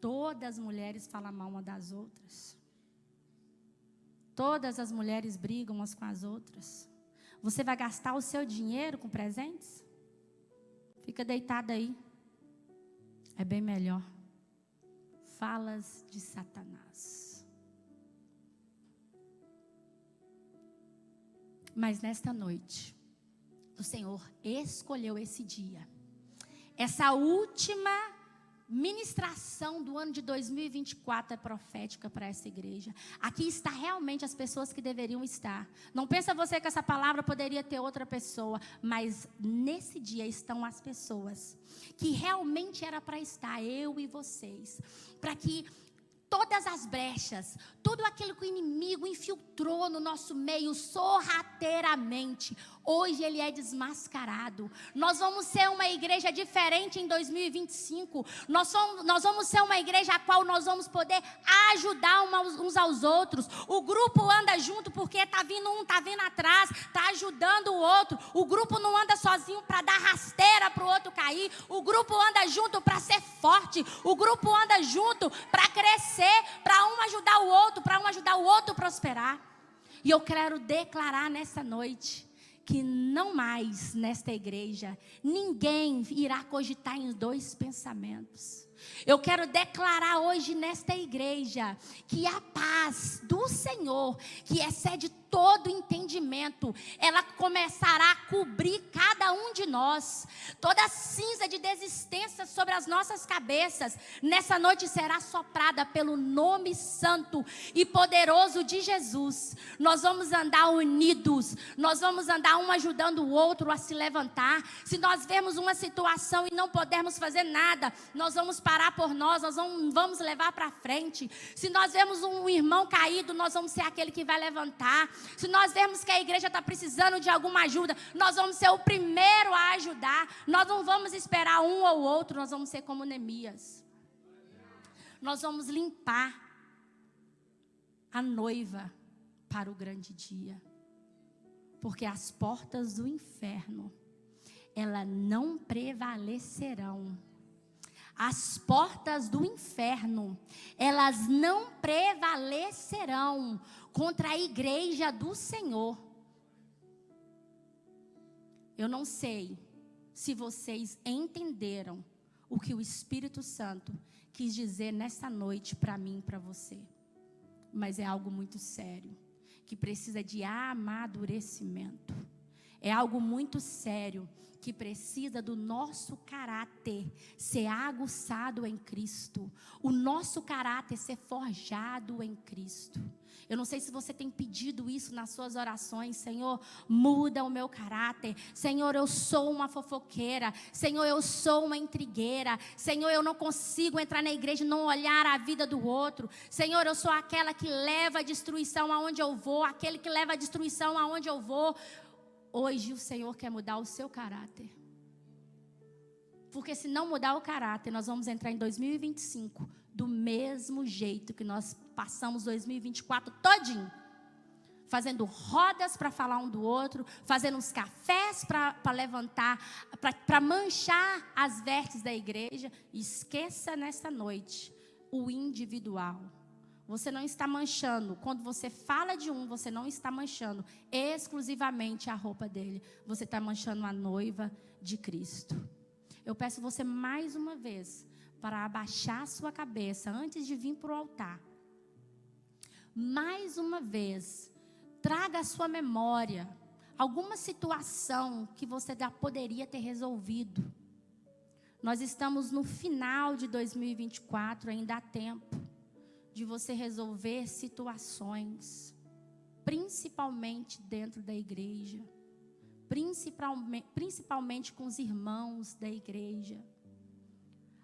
todas as mulheres falam mal uma das outras. Todas as mulheres brigam umas com as outras. Você vai gastar o seu dinheiro com presentes? Fica deitada aí. É bem melhor. Falas de Satanás. Mas nesta noite, o Senhor escolheu esse dia. Essa última ministração do ano de 2024 é profética para essa igreja. Aqui está realmente as pessoas que deveriam estar. Não pensa você que essa palavra poderia ter outra pessoa, mas nesse dia estão as pessoas que realmente era para estar, eu e vocês, para que todas as brechas, tudo aquilo que o inimigo infiltrou no nosso meio sorrateiramente, hoje ele é desmascarado. Nós vamos ser uma igreja diferente em 2025. Nós vamos ser uma igreja a qual nós vamos poder ajudar uns aos outros. O grupo anda junto porque está vindo um, está vindo atrás, está ajudando o outro. O grupo não anda sozinho para dar rasteira para o outro cair. O grupo anda junto para ser forte. O grupo anda junto para crescer, para um ajudar o outro, para um ajudar o outro a prosperar. E eu quero declarar nessa noite que não mais nesta igreja ninguém irá cogitar em dois pensamentos. Eu quero declarar hoje nesta igreja que a paz do Senhor, que excede todo entendimento, ela começará a cobrir cada um de nós. Toda cinza de desistência sobre as nossas cabeças, nessa noite será soprada pelo nome santo e poderoso de Jesus. Nós vamos andar unidos, nós vamos andar um ajudando o outro a se levantar. Se nós vermos uma situação e não pudermos fazer nada, nós vamos parar por nós vamos levar para frente. Se nós vemos um irmão caído, nós vamos ser aquele que vai levantar. Se nós vemos que a igreja está precisando de alguma ajuda, nós vamos ser o primeiro a ajudar. Nós não vamos esperar um ou outro, nós vamos ser como Neemias. Nós vamos limpar a noiva para o grande dia. Porque as portas do inferno, elas não prevalecerão. As portas do inferno, elas não prevalecerão contra a igreja do Senhor. Eu não sei se vocês entenderam o que o Espírito Santo quis dizer nessa noite para mim e para você. Mas é algo muito sério, que precisa de amadurecimento. É algo muito sério, que precisa do nosso caráter ser aguçado em Cristo. O nosso caráter ser forjado em Cristo. Eu não sei se você tem pedido isso nas suas orações. Senhor, muda o meu caráter. Senhor, eu sou uma fofoqueira. Senhor, eu sou uma intrigueira. Senhor, eu não consigo entrar na igreja e não olhar a vida do outro. Senhor, eu sou aquela que leva a destruição aonde eu vou. Aquele que leva a destruição aonde eu vou. Hoje o Senhor quer mudar o seu caráter. Porque se não mudar o caráter, nós vamos entrar em 2025 do mesmo jeito que nós passamos 2024 todinho. Fazendo rodas para falar um do outro, fazendo uns cafés para levantar, para manchar as vestes da igreja. Esqueça nesta noite o individual. Você não está manchando. Quando você fala de um, você não está manchando exclusivamente a roupa dele. Você está manchando a noiva de Cristo. Eu peço você mais uma vez para abaixar a sua cabeça antes de vir para o altar. Mais uma vez, traga à sua memória alguma situação que você já poderia ter resolvido. Nós estamos no final de 2024, ainda há tempo de você resolver situações, principalmente dentro da igreja, principalmente com os irmãos da igreja.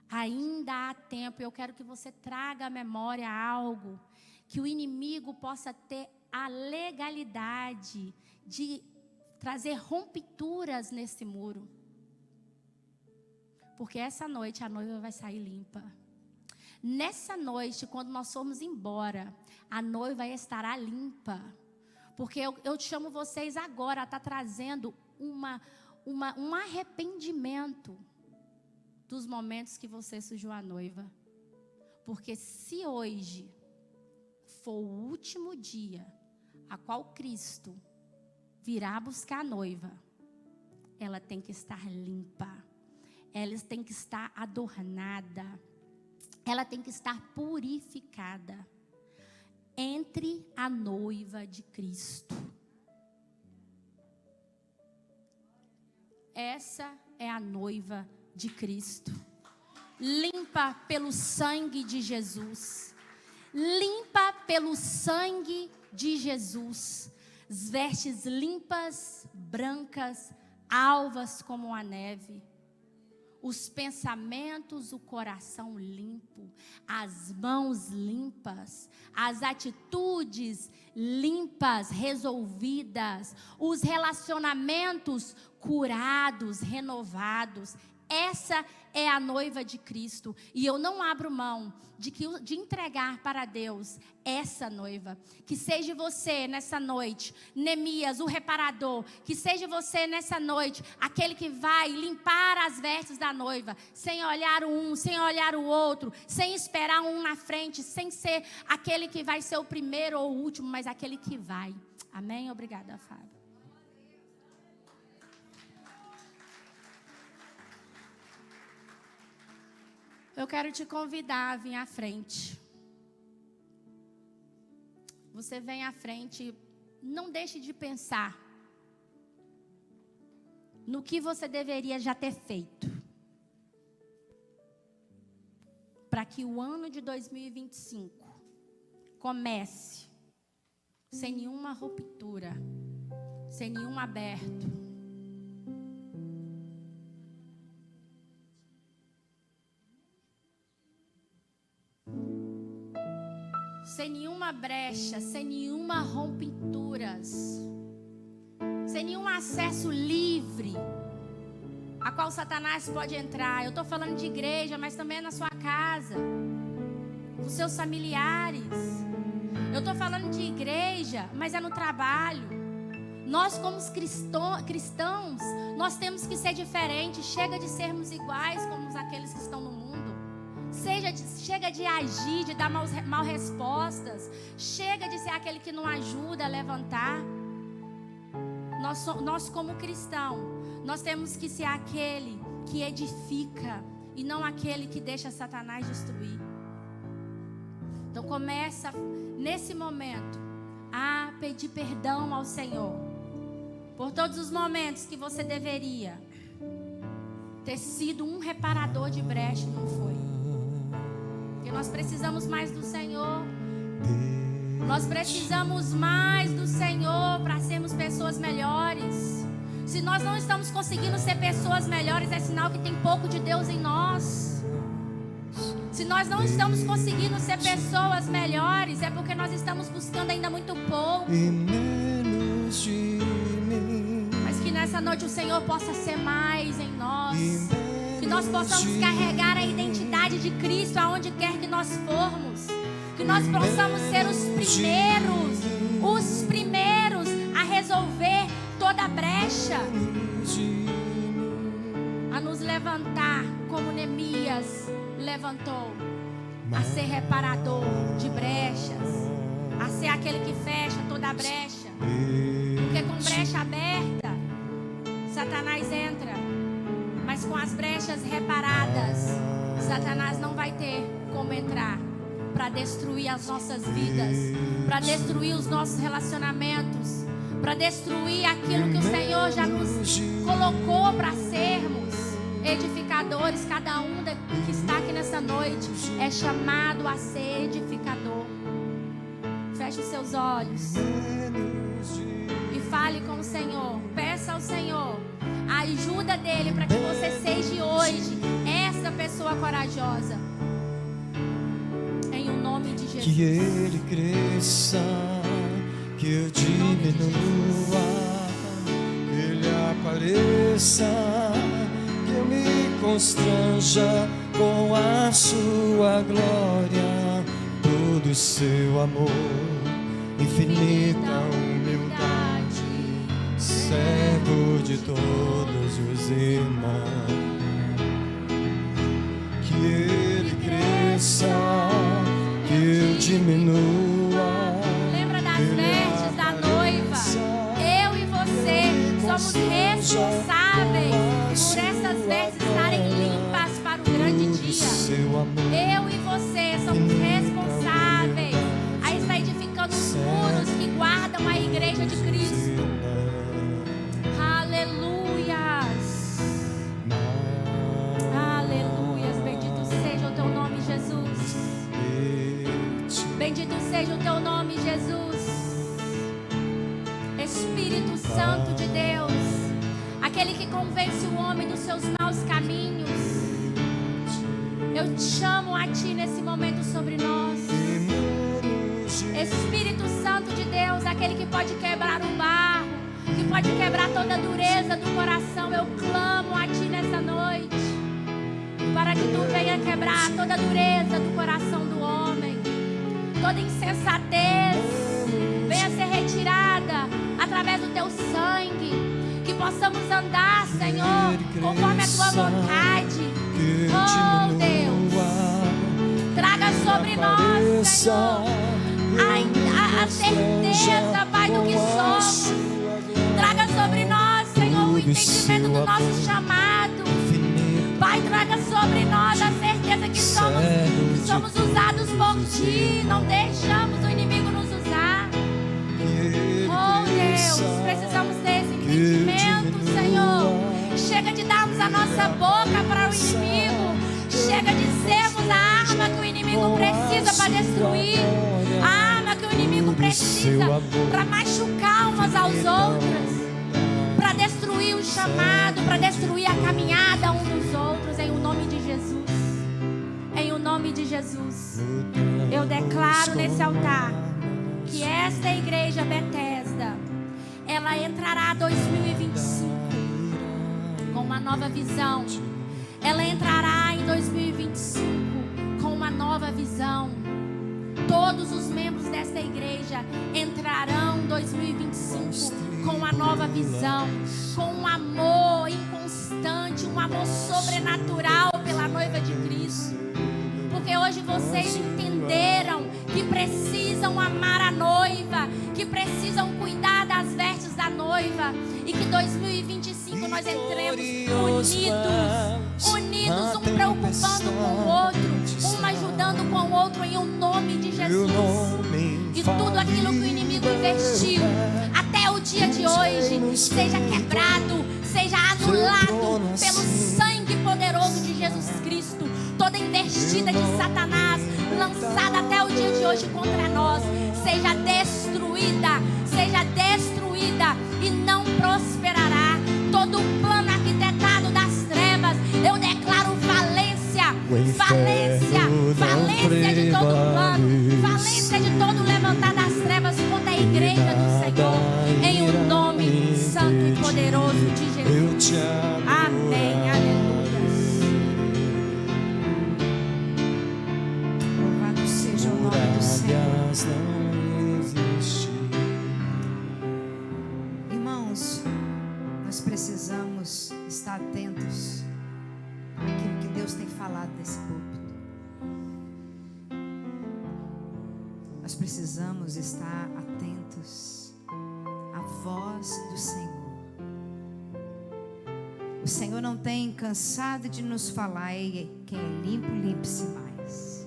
Ainda há tempo. Eu quero que você traga à memória algo que o inimigo possa ter a legalidade de trazer rompiduras nesse muro. Porque essa noite a noiva vai sair limpa. Nessa noite, quando nós formos embora, a noiva estará limpa. Porque eu chamo vocês agora a estar trazendo um arrependimento dos momentos que você sujou a noiva. Porque se hoje for o último dia a qual Cristo virá buscar a noiva, ela tem que estar limpa, ela tem que estar adornada, ela tem que estar purificada. Entre a noiva de Cristo. Essa é a noiva de Cristo, limpa pelo sangue de Jesus, limpa pelo sangue de Jesus, as vestes limpas, brancas, alvas como a neve, os pensamentos, o coração limpo, as mãos limpas, as atitudes limpas, resolvidas, os relacionamentos curados, renovados. Essa é a noiva de Cristo. E eu não abro mão de entregar para Deus essa noiva. Que seja você nessa noite, Neemias, o reparador. Que seja você nessa noite, aquele que vai limpar as vestes da noiva. Sem olhar o um, sem olhar o outro. Sem esperar um na frente. Sem ser aquele que vai ser o primeiro ou o último, mas aquele que vai. Amém? Obrigada, Fábio. Eu quero te convidar a vir à frente. Você vem à frente, não deixe de pensar no que você deveria já ter feito, para que o ano de 2025 comece sem nenhuma ruptura, sem nenhum aberto. Sem nenhuma brecha, sem nenhuma rompiduras, sem nenhum acesso livre a qual Satanás pode entrar. Eu estou falando de igreja, mas também é na sua casa, com seus familiares. Eu estou falando de igreja, mas é no trabalho. Nós como cristãos, nós temos que ser diferentes. Chega de sermos iguais como aqueles que estão no mundo. Chega de agir, de dar mal respostas. Chega de ser aquele que não ajuda a levantar. Nós como cristão, nós temos que ser aquele que edifica e não aquele que deixa Satanás destruir. Então começa nesse momento a pedir perdão ao Senhor por todos os momentos que você deveria ter sido um reparador de brecha, não foi? Porque nós precisamos mais do Senhor. Nós precisamos mais do Senhor para sermos pessoas melhores. Se nós não estamos conseguindo ser pessoas melhores, é sinal que tem pouco de Deus em nós. Se nós não estamos conseguindo ser pessoas melhores, é porque nós estamos buscando ainda muito pouco. Mas que nessa noite o Senhor possa ser mais em nós. Que nós possamos carregar a identidade de Cristo aonde quer que nós formos. Que nós possamos ser os primeiros a resolver toda a brecha. A nos levantar como Neemias levantou. A ser reparador de brechas. A ser aquele que fecha toda a brecha. Porque com brecha aberta, Satanás entra. Mas com as brechas reparadas, Satanás não vai ter como entrar para destruir as nossas vidas, para destruir os nossos relacionamentos, para destruir aquilo que o Senhor já nos colocou para sermos edificadores. pastores, cada um que está aqui nessa noite é chamado a ser edificador. Feche os seus olhos e fale com o Senhor. Peça ao Senhor a ajuda dele para que você seja hoje essa pessoa corajosa. Em o nome de Jesus. Que ele cresça, que eu diminua, que ele apareça, que eu me constranja com a sua glória, todo o seu amor, infinita humildade, servo de todos os irmãos. Que ele cresça, que eu diminua. Lembra das vestes da noiva? Eu e você somos responsáveis por essas vestes estarem limpas para o grande dia. Eu e você somos responsáveis a estar edificando os muros que guardam a igreja de Cristo. Aleluias. Aleluias. Bendito seja o teu nome, Jesus. Bendito seja o teu nome, Jesus. Espírito Santo de Deus, aquele que convence o homem dos seus maus caminhos, eu te chamo a ti nesse momento sobre nós. Espírito Santo de Deus, aquele que pode quebrar o barro, que pode quebrar toda a dureza do coração, eu clamo a ti nessa noite, para que tu venha quebrar toda a dureza do coração do homem, toda insensatez venha ser retirada através do teu sangue, que possamos andar, Senhor, conforme a tua vontade. Oh Deus, traga sobre nós, Senhor, a certeza, Pai, do que somos. Traga sobre nós, Senhor, o entendimento do nosso chamado. Pai, traga sobre nós a certeza que somos usados por ti. Não deixamos o inimigo nos usar. Oh Deus, precisamos ter esse entendimento, Senhor. Chega de darmos a nossa boca para o inimigo. Chega de sermos a arma que o inimigo precisa para destruir. A arma que o inimigo precisa para machucar umas às outras, para destruir o chamado, para destruir a caminhada um dos outros. Em o nome de Jesus. Em o nome de Jesus. Eu declaro nesse altar que esta igreja Bethesda, ela entrará 2025 com uma nova visão. Ela entrará em 2025 com uma nova visão. Todos os membros desta igreja entrarão em 2025 com uma nova visão, com um amor inconstante, um amor sobrenatural pela noiva de Cristo. Porque hoje vocês entenderam que precisam amar a noiva, que precisam cuidar das vestes da noiva, e que 2025 nós entremos unidos, um preocupando com o outro, um ajudando com o outro, em o nome de Jesus. E tudo aquilo que o inimigo investiu até o dia de hoje seja quebrado, seja anulado pelo sangue poderoso de Jesus Cristo. Toda investida de Satanás lançada até o dia de hoje contra nós seja destruída e não prosperará. Todo o plano arquitetado das trevas, eu declaro falência de todo plano, falência de todo levantar das trevas contra a igreja do Senhor, em o nome santo e poderoso de Jesus. Amém, aleluia. Louvado seja o nome do Senhor. Irmãos, nós precisamos estar atentos àquilo que Deus tem falado nesse púlpito. Nós precisamos estar atentos à voz do Senhor. O Senhor não tem cansado de nos falar: e quem é limpo, limpe-se mais.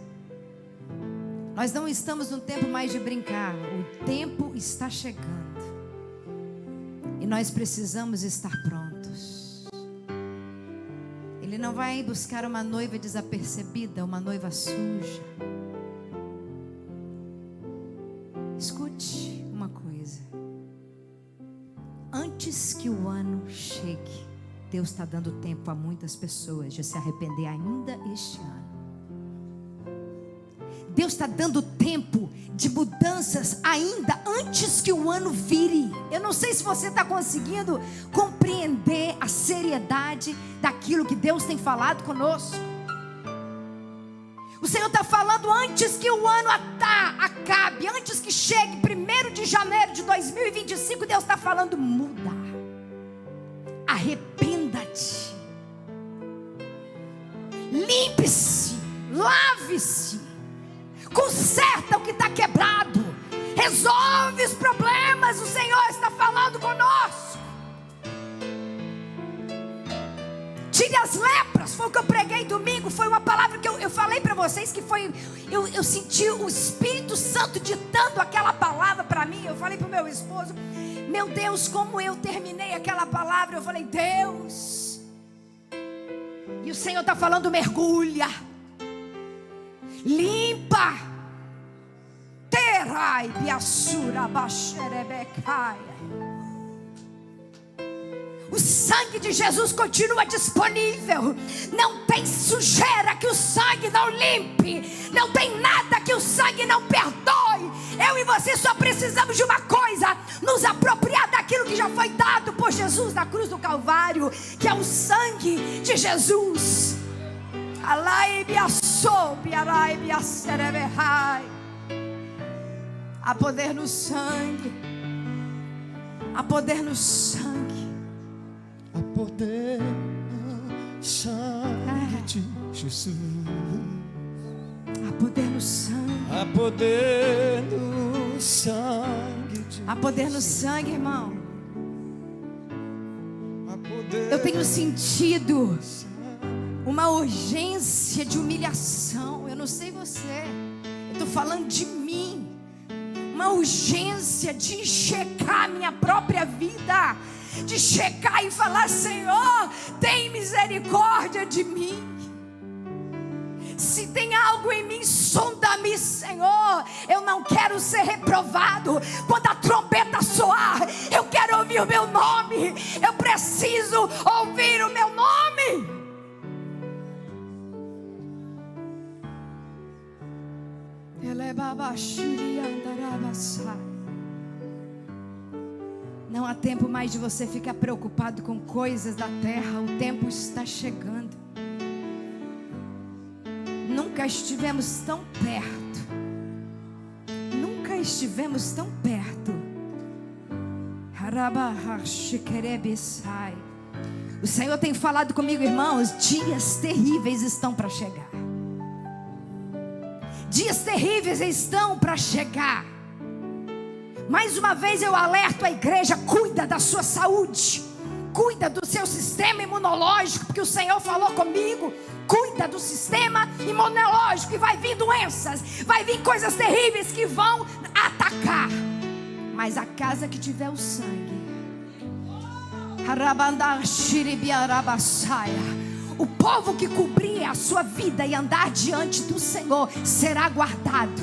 Nós não estamos no tempo mais de brincar. O tempo está chegando. E nós precisamos estar prontos. Ele não vai buscar uma noiva desapercebida, uma noiva suja. Escute uma coisa. Antes que o ano chegue, Deus está dando tempo a muitas pessoas de se arrepender ainda este ano. Deus está dando tempo de mudanças ainda antes que o ano vire. Eu não sei se você está conseguindo compreender a seriedade daquilo que Deus tem falado conosco. O Senhor está falando antes que o ano acabe, antes que chegue 1º de janeiro de 2025, Deus está falando: muda, arrependa-te, limpe-se, lave-se, conserta o que está quebrado, resolve os problemas. O Senhor está falando conosco. Tire as lepras, foi o que eu preguei domingo. Foi uma palavra que eu falei para vocês, que foi, eu senti o Espírito Santo ditando aquela palavra para mim. Eu falei para o meu esposo: meu Deus, como eu terminei aquela palavra. Eu falei: Deus. E o Senhor está falando: mergulha, limpa, terai biasura baxerebecaia. O sangue de Jesus continua disponível. Não tem sujeira que o sangue não limpe. Não tem nada que o sangue não perdoe. Eu e você só precisamos de uma coisa: nos apropriar daquilo que já foi dado por Jesus na cruz do Calvário, que é o sangue de Jesus. Há poder no sangue. Há poder no sangue. Há poder no sangue de Jesus. Há poder no sangue. Há poder no sangue de Há poder no sangue, irmão. Há poder. Eu tenho sentido uma urgência de humilhação. Eu não sei você, eu estou falando de mim. Uma urgência de checar minha própria vida, de checar e falar: Senhor, tem misericórdia de mim. Se tem algo em mim, sonda-me, Senhor. Eu não quero ser reprovado. Quando a trombeta soar, eu quero ouvir o meu nome. Eu preciso ouvir o meu nome. Não há tempo mais de você ficar preocupado com coisas da terra. O tempo está chegando. Nunca estivemos tão perto. Nunca estivemos tão perto. O Senhor tem falado comigo, irmãos. Dias terríveis estão para chegar. Dias terríveis estão para chegar. Mais uma vez eu alerto a igreja: cuida da sua saúde, cuida do seu sistema imunológico, porque o Senhor falou comigo: cuida do sistema imunológico, e vai vir doenças, vai vir coisas terríveis que vão atacar. Mas a casa que tiver o sangue, o povo que cobrir a sua vida e andar diante do Senhor será guardado,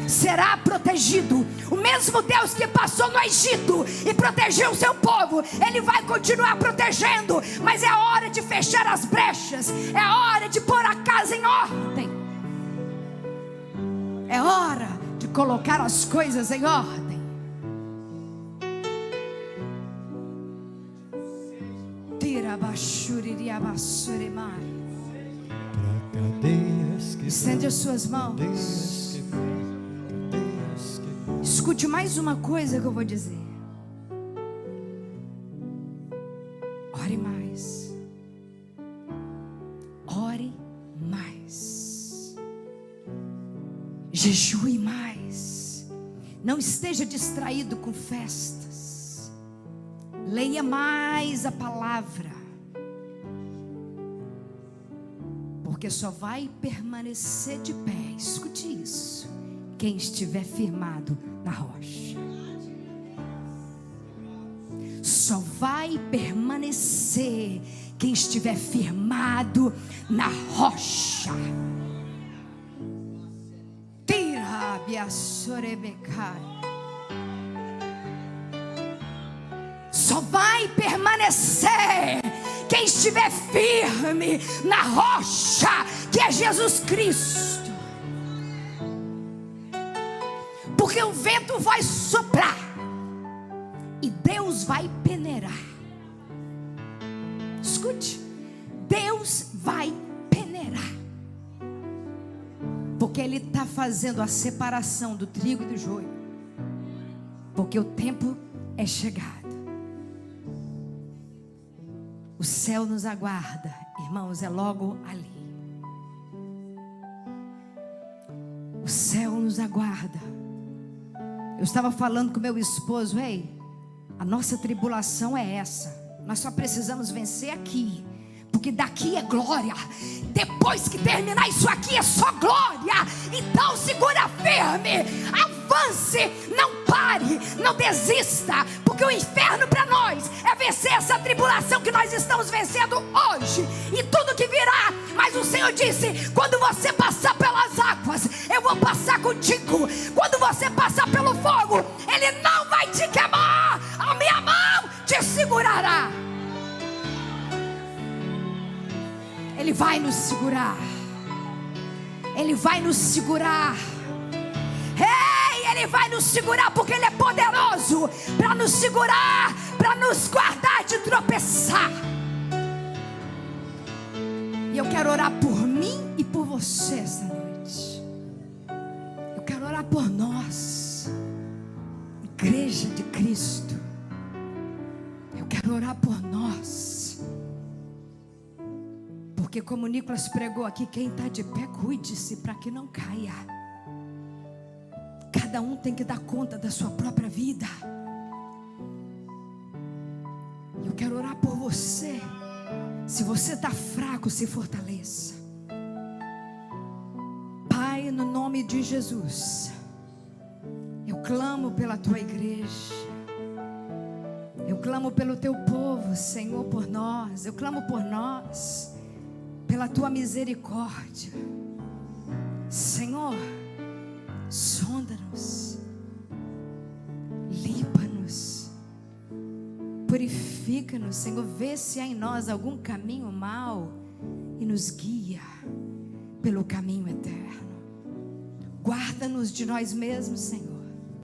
será protegido. O mesmo Deus que passou no Egito e protegeu o seu povo, Ele vai continuar protegendo. Mas é hora de fechar as brechas, é hora de pôr a casa em ordem, é hora de colocar as coisas em ordem. Estende as suas mãos. Escute mais uma coisa que eu vou dizer. Ore mais. Ore mais. Jejue mais. Não esteja distraído com festas. Leia mais a palavra. Porque só vai permanecer de pé, escute isso, quem estiver firmado na rocha. Só vai permanecer quem estiver firmado na rocha. Só vai permanecer quem estiver firme na rocha, que é Jesus Cristo. Porque o vento vai soprar e Deus vai peneirar. Escute, Deus vai peneirar, porque Ele está fazendo a separação do trigo e do joio, porque o tempo é chegado. O céu nos aguarda, irmãos, é logo ali. O céu nos aguarda. Eu estava falando com meu esposo: ei, a nossa tribulação é essa. Nós só precisamos vencer aqui, porque daqui é glória. Depois que terminar isso aqui é só glória. Então segura firme, avance, não pare, não desista, porque o inferno para nós é vencer essa tribulação que nós estamos vencendo hoje e tudo que virá. Mas o Senhor disse: quando você passar pelas águas, eu vou passar contigo. Quando você passar pelo fogo, Ele não vai te queimar, a minha mão te segurará. Ele vai nos segurar. Ele vai nos segurar. Ei, Ele vai nos segurar, porque Ele é poderoso para nos segurar, para nos guardar de tropeçar. E eu quero orar por mim e por você esta noite. Eu quero orar por nós, Igreja de Cristo. Eu quero orar por nós, porque como o Nicolas pregou aqui, quem está de pé, cuide-se para que não caia. Cada um tem que dar conta da sua própria vida. Eu quero orar por você. Se você está fraco, se fortaleça. Pai, no nome de Jesus, eu clamo pela tua igreja. Eu clamo pelo teu povo, Senhor, por nós. Eu clamo por nós, pela tua misericórdia. Senhor, sonda-nos, limpa-nos, purifica-nos, Senhor. Vê se há em nós algum caminho mau e nos guia pelo caminho eterno. Guarda-nos de nós mesmos, Senhor.